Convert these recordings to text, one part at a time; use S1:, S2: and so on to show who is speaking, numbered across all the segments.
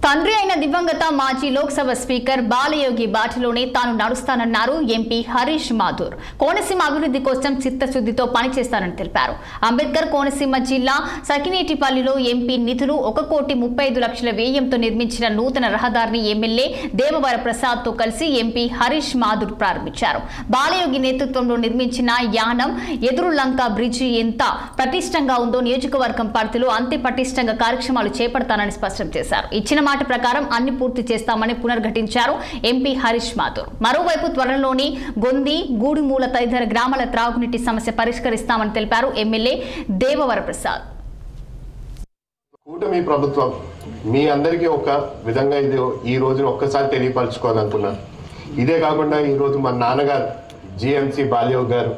S1: తండ్రి అయిన దివంగత మాజీ లోక్సభ స్పీకర్ బాలయోగి బాటలోనే తాను నడుస్తానన్నారు ఎంపీ హరీష్ మాథూర్. కోనసీమ అభివృద్ధి కోసం చిత్తశుద్ధితో పనిచేస్తానని తెలిపారు. అంబేద్కర్ కోనసీమ జిల్లా సకినేటిపల్లిలో ఎంపీ నిధులు 1,35,00,000 వ్యయంతో నిర్మించిన నూతన రహదారిని ఎమ్మెల్యే దేవవర ప్రసాద్ తో కలిసి ఎంపీ హరీష్ మాథూర్ ప్రారంభించారు. బాలయోగి నేతృత్వంలో నిర్మించిన యానం ఎదురులంక బ్రిడ్జి ఎంత పటిష్టంగా ఉందో నియోజకవర్గం పరిధిలో అంతే పటిష్టంగా కార్యక్రమాలు చేపడతానని స్పష్టం చేశారు. ఇచ్చిన మాట ప్రకారం అన్ని పూర్తి చేస్తామని పునర్ఘటించారు ఎంపీ హరీష్ మాథూర్. మరోవైపు త్వరలోని గొంది గూడిమూల తదితర గ్రామాల త్రాగునీటి సమస్య పరిష్కరిస్తామని తెలిపారు ఎమ్మెల్యే దేవవర ప్రసాద్.
S2: కూటమి ప్రభుత్వం మీ అందరికీ ఒక విధంగా ఇది ఈ రోజున ఒక్కసారి తెలియపరచుకోవాలనుకున్నాను. ఇదే కాకుండా ఈరోజు మా నాన్నగారు జిఎంసి బాలయోగి గారు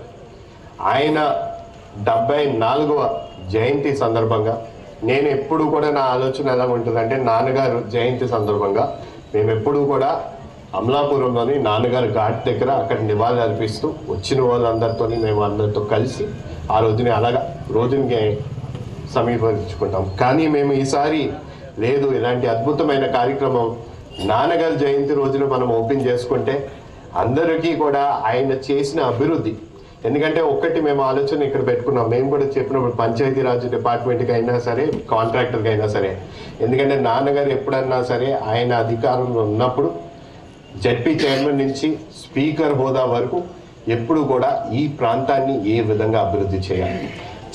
S2: ఆయన 74వ జయంతి సందర్భంగా నేను ఎప్పుడు కూడా నా ఆలోచన ఎలా ఉంటుందంటే నాన్నగారు జయంతి సందర్భంగా మేము ఎప్పుడు కూడా అమలాపురంలోని నాన్నగారు ఘాట్ దగ్గర అక్కడ నివాళులు అర్పిస్తూ వచ్చిన వాళ్ళందరితో మేము అందరితో కలిసి ఆ రోజుని అలాగా రోజుని సమీపించుకుంటాం. కానీ మేము ఈసారి లేదు, ఇలాంటి అద్భుతమైన కార్యక్రమం నాన్నగారి జయంతి రోజున మనం ఓపెన్ చేసుకుంటే అందరికీ కూడా ఆయన చేసిన అభివృద్ధి, ఎందుకంటే ఒక్కటి మేము ఆలోచన ఇక్కడ పెట్టుకున్నాం. మేము కూడా చెప్పినప్పుడు పంచాయతీరాజ్ డిపార్ట్మెంట్కి అయినా సరే కాంట్రాక్టర్కి అయినా సరే, ఎందుకంటే నాన్నగారు ఎప్పుడన్నా సరే ఆయన అధికారంలో ఉన్నప్పుడు జడ్పీ చైర్మన్ నుంచి స్పీకర్ హోదా వరకు ఎప్పుడు కూడా ఈ ప్రాంతాన్ని ఏ విధంగా అభివృద్ధి చేయాలి,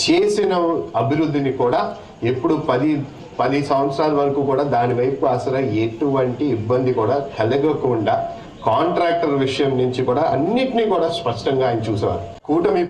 S2: చేసిన అభివృద్ధిని కూడా ఎప్పుడు 10 సంవత్సరాల వరకు కూడా దాని వైపు అసలు ఎటువంటి ఇబ్బంది కూడా కలగకుండా కాంట్రాక్టర్ విషయం నుంచి కూడా అన్నిటినీ కూడా స్పష్టంగా ఆయన చూసేవారు. కూటమి